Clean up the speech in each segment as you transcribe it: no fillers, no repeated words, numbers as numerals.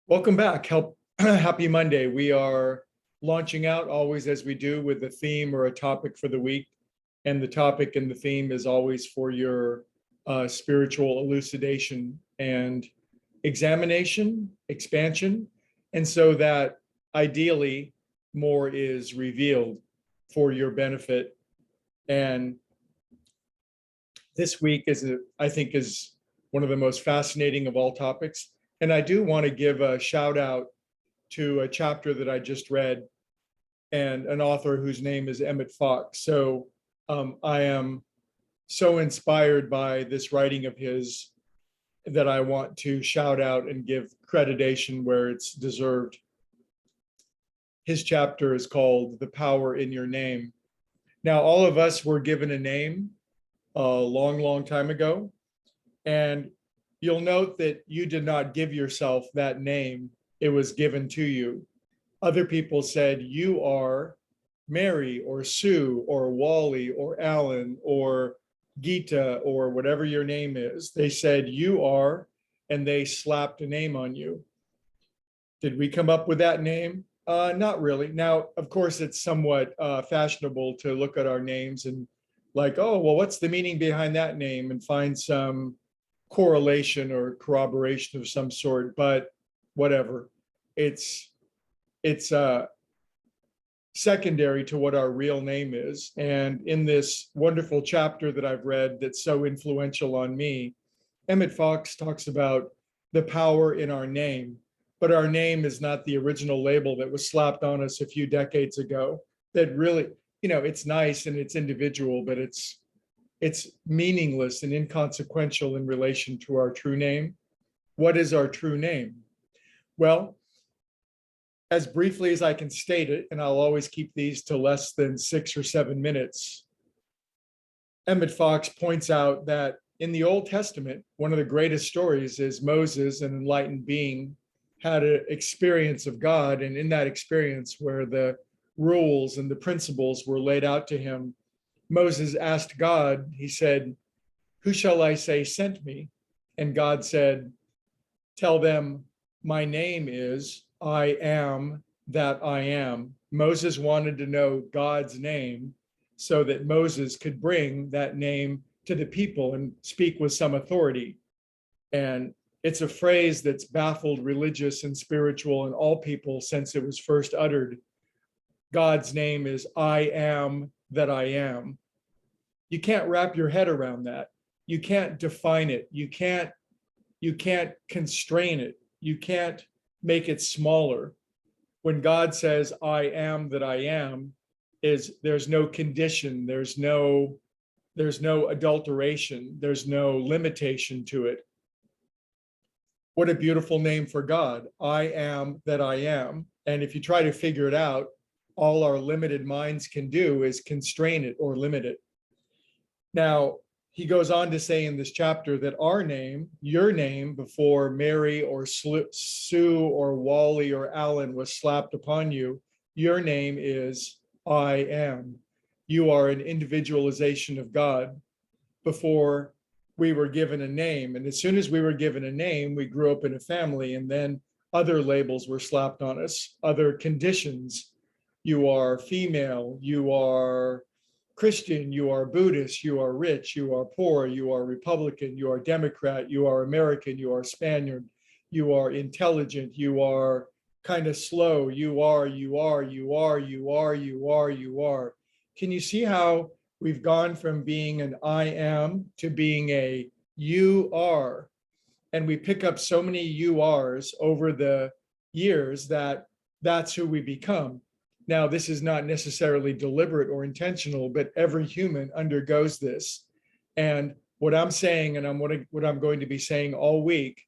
Welcome back. Happy Monday. We are launching out always as we do with a theme or a topic for the week. And the topic and the theme is always for your spiritual elucidation and examination, expansion. And so that ideally more is revealed for your benefit. And this week I think is one of the most fascinating of all topics. And I do want to give a shout out to a chapter that I just read and an author whose name is Emmet Fox. So I am so inspired by this writing of his that I want to shout out and give creditation where it's deserved. His chapter is called The Power in Your Name. Now, all of us were given a name a long, long time ago. And you'll note that you did not give yourself that name. It was given to you. Other people said, you are Mary or Sue or Wally or Alan or Gita or whatever your name is. They said, you are, and they slapped a name on you. Did we come up with that name? Not really. Now, of course, it's somewhat fashionable to look at our names and like, oh, well, what's the meaning behind that name and find some correlation or corroboration of some sort, but whatever. It's secondary to what our real name is. And in this wonderful chapter that I've read that's so influential on me, Emmet Fox talks about the power in our name, but our name is not the original label that was slapped on us a few decades ago that really, it's nice and it's individual, but it's meaningless and inconsequential in relation to our true name. What is our true name? Well, as briefly as I can state it, and I'll always keep these to less than 6 or 7 minutes, Emmet Fox points out that in the Old Testament, one of the greatest stories is Moses, an enlightened being, had an experience of God, and in that experience where the rules and the principles were laid out to him, Moses asked God, he said, who shall I say sent me? And God said, tell them my name is I am that I am. Moses wanted to know God's name so that Moses could bring that name to the people and speak with some authority. And it's a phrase that's baffled religious and spiritual and all people since it was first uttered. God's name is I am that I am. You can't wrap your head around that. You can't define it. You can't constrain it. You can't make it smaller. When God says, I am that I am, there's no condition, there's no adulteration, there's no limitation to it. What a beautiful name for God. I am that I am. And if you try to figure it out, all our limited minds can do is constrain it or limit it. Now, he goes on to say in this chapter that our name, your name, before Mary or Sue or Wally or Alan was slapped upon you, your name is I am. You are an individualization of God before we were given a name. And as soon as we were given a name, we grew up in a family, and then other labels were slapped on us, other conditions. You are female, you are Christian, you are Buddhist, you are rich, you are poor, you are Republican, you are Democrat, you are American, you are Spaniard, you are intelligent, you are kind of slow, you are. Can you see how we've gone from being an I am to being a you are? And we pick up so many you ares over the years that's who we become. Now, this is not necessarily deliberate or intentional, but every human undergoes this. And what I'm saying, and what I'm going to be saying all week,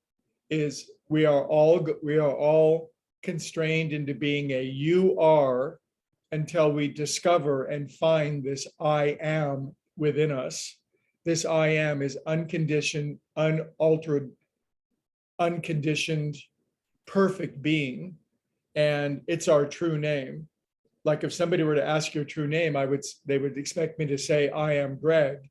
is we are all constrained into being a you are until we discover and find this I am within us. This I am is unconditioned, unaltered, unconditioned, perfect being, and it's our true name. Like if somebody were to ask your true name, they would expect me to say, I am Greg.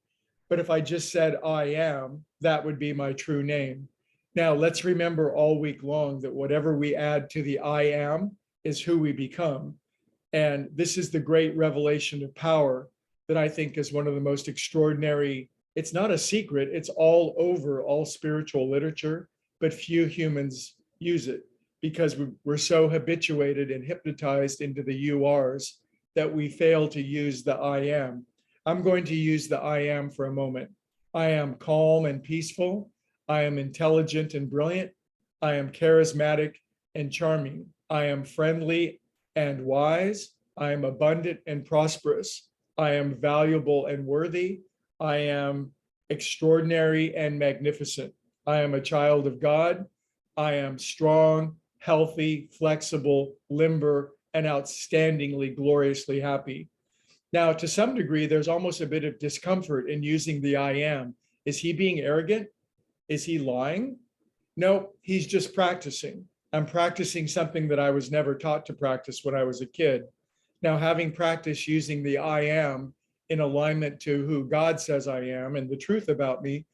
But if I just said I am, that would be my true name. Now, let's remember all week long that whatever we add to the I am is who we become. And this is the great revelation of power that I think is one of the most extraordinary. It's not a secret, it's all over all spiritual literature, but few humans use it because we're so habituated and hypnotized into the URs that we fail to use the I am. I'm going to use the I am for a moment. I am calm and peaceful. I am intelligent and brilliant. I am charismatic and charming. I am friendly and wise. I am abundant and prosperous. I am valuable and worthy. I am extraordinary and magnificent. I am a child of God. I am strong, healthy, flexible, limber, and outstandingly, gloriously happy. Now, to some degree, there's almost a bit of discomfort in using the I am. Is he being arrogant? Is he lying? No, he's just practicing. I'm practicing something that I was never taught to practice when I was a kid. Now, having practiced using the I am in alignment to who God says I am and the truth about me,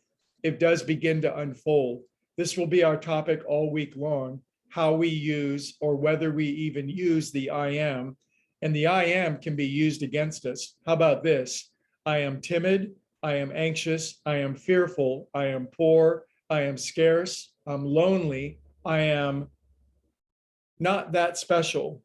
it does begin to unfold. This will be our topic all week long, how we use or whether we even use the I am. And the I am can be used against us. How about this? I am timid. I am anxious. I am fearful. I am poor. I am scarce. I'm lonely. I am not that special.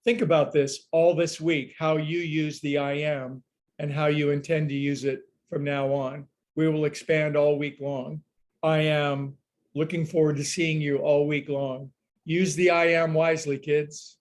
Think about this all this week, how you use the I am and how you intend to use it from now on. We will expand all week long. I am looking forward to seeing you all week long. Use the I am wisely, kids.